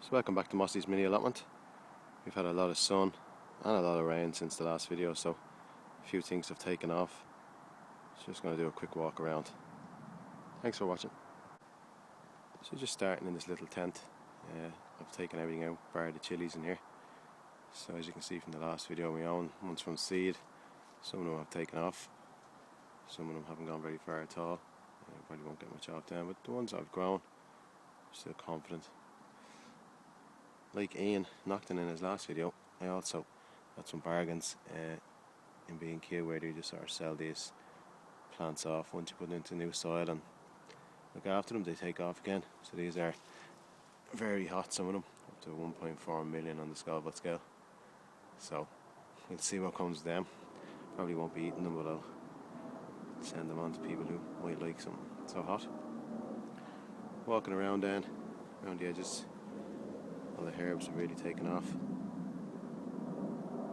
So welcome back to Mossy's mini allotment. We've had a lot of sun and a lot of rain since the last video, so a few things have taken off. So just going to do a quick walk around. Thanks for watching. So just starting in this little tent. I've taken everything out, bar the chilies in here. So as you can see from the last video we own, one's from seed. Some of them have taken off. Some of them haven't gone very far at all. Probably won't get much off them, but the ones I've grown, I'm still confident. Like Ian Knockton in his last video, I also got some bargains in B&Q where they just sort of sell these plants off once you put them into new soil and look after them, they take off again. So these are very hot, some of them, up to 1.4 million on the Scoville scale. So we'll see what comes of them. Probably won't be eating them, but I'll send them on to people who might like something so hot. Walking around then, around the edges, all the herbs have really taken off.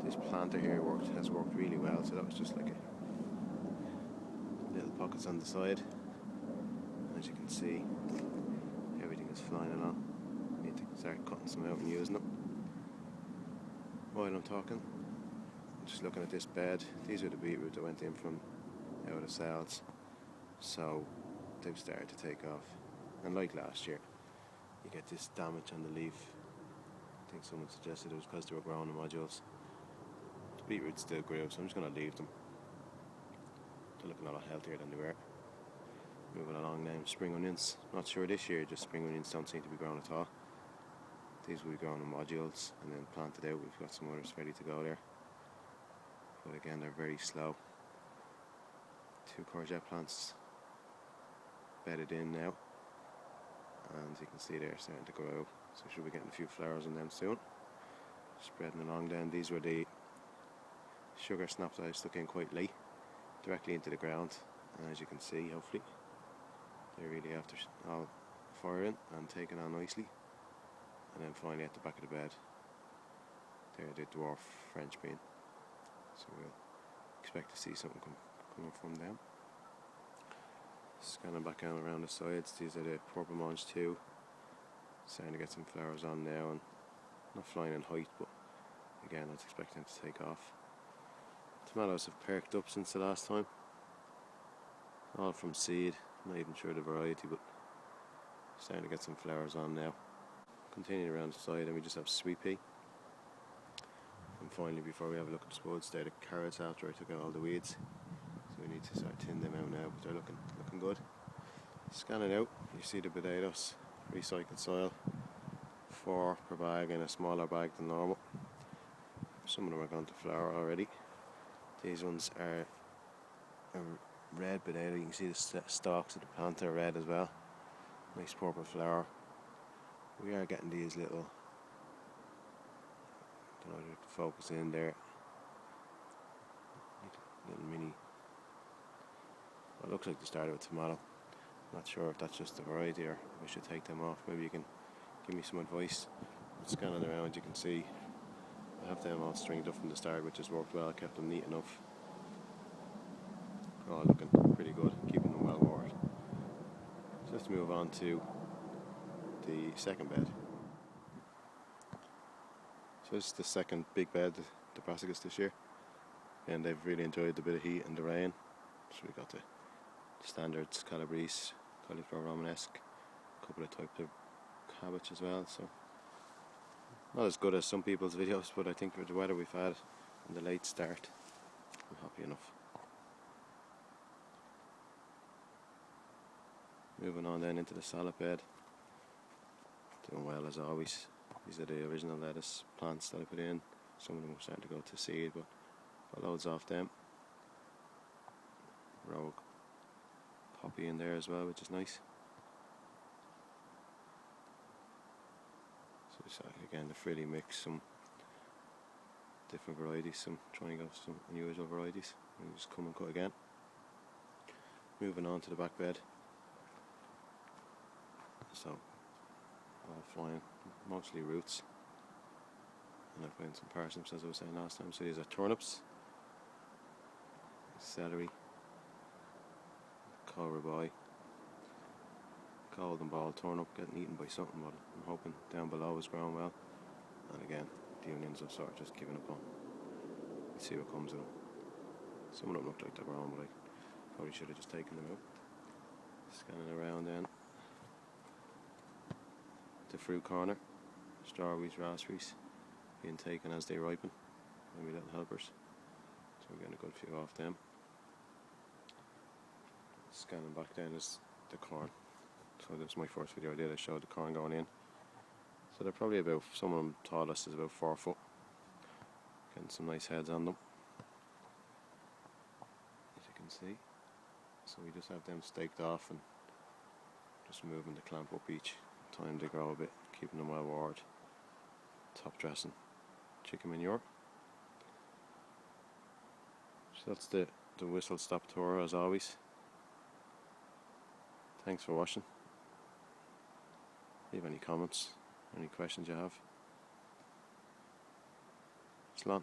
This planter here has worked really well, so that was just like a little pockets on the side. As you can see, everything is flying along. Need to start cutting some out and using them. While I'm talking, I'm just looking at this bed. These are the beetroot that went in from out of cells, so they've started to take off. And like last year, you get this damage on the leaf. I think someone suggested it was because they were growing in modules. The beetroots still grew, so I'm just going to leave them. They're looking a lot healthier than they were. Moving along now, spring onions. Not sure this year, just spring onions don't seem to be grown at all. These will be grown in modules and then planted out. We've got some others ready to go there. But again, they're very slow. 2 courgette plants bedded in now. And you can see they're starting to grow out. So we should be getting a few flowers on them soon. Spreading along then. These were the sugar snaps that I stuck in quite late, directly into the ground. And as you can see, hopefully, they're really after all firing and taking on nicely. And then finally at the back of the bed, they're the dwarf French bean. So we'll expect to see something coming from them. Scanning back down around the sides, these are the purple mange too. Starting to get some flowers on now and not flying in height, but again I was expecting them to take off. Tomatoes have perked up since the last time. All from seed, not even sure the variety, but starting to get some flowers on now. Continuing around the side, and we just have sweet pea. And finally, before we have a look at the spuds, they're the carrots after I took out all the weeds. So we need to start tinning them out now, but they're looking good. Scanning out, you see the potatoes, recycled soil, 4 per bag in a smaller bag than normal. Some of them are gone to flower already. These ones are a red potato. You can see the stalks of the plant are red as well. Nice purple flower. We are getting these little, don't know if to focus in there, little mini, well, it looks like the start of a tomato. Not sure if that's just the variety or we should take them off. Maybe you can give me some advice. Scanning around, you can see I have them all stringed up from the start, which has worked well. I kept them neat enough. All looking pretty good, keeping them well watered. So let's move on to the second bed. So this is the second big bed, the brassicas this year, and they've really enjoyed the bit of heat and the rain. So we got the standards, calabrese, cauliflower romanesque, a couple of types of cabbage as well. So not as good as some people's videos, but I think with the weather we've had and the late start, I'm happy enough. Moving on then into the salad bed. Doing well as always. These are the original lettuce plants that I put in. Some of them are starting to go to seed, but got loads off them. Rogue poppy in there as well, which is nice. So it's again the frilly mix, some different varieties, some trying to go some unusual varieties. And just come and cut again. Moving on to the back bed. So all flying, mostly roots. And I put in some parsnips as I was saying last time. So these are turnips, celery, golden ball turnip getting eaten by something, but I'm hoping down below is growing well. And again, the onions have sort of just given up on. Let's see what comes of them. Some of them look like they're growing, but I probably should have just taken them out. Scanning around then. The fruit corner. Strawberries, raspberries being taken as they ripen. Maybe little helpers. So we're getting a good few off them. Scanning back down is the corn. So this was my first video I did. I showed the corn going in. So they're probably about, some of them tallest is about 4 foot. Getting some nice heads on them, as you can see. So we just have them staked off and just moving the clamp up each time they grow a bit, keeping them well watered. Top dressing chicken manure. So that's the whistle stop tour as always. Thanks for watching. Leave any comments, any questions you have. Slán.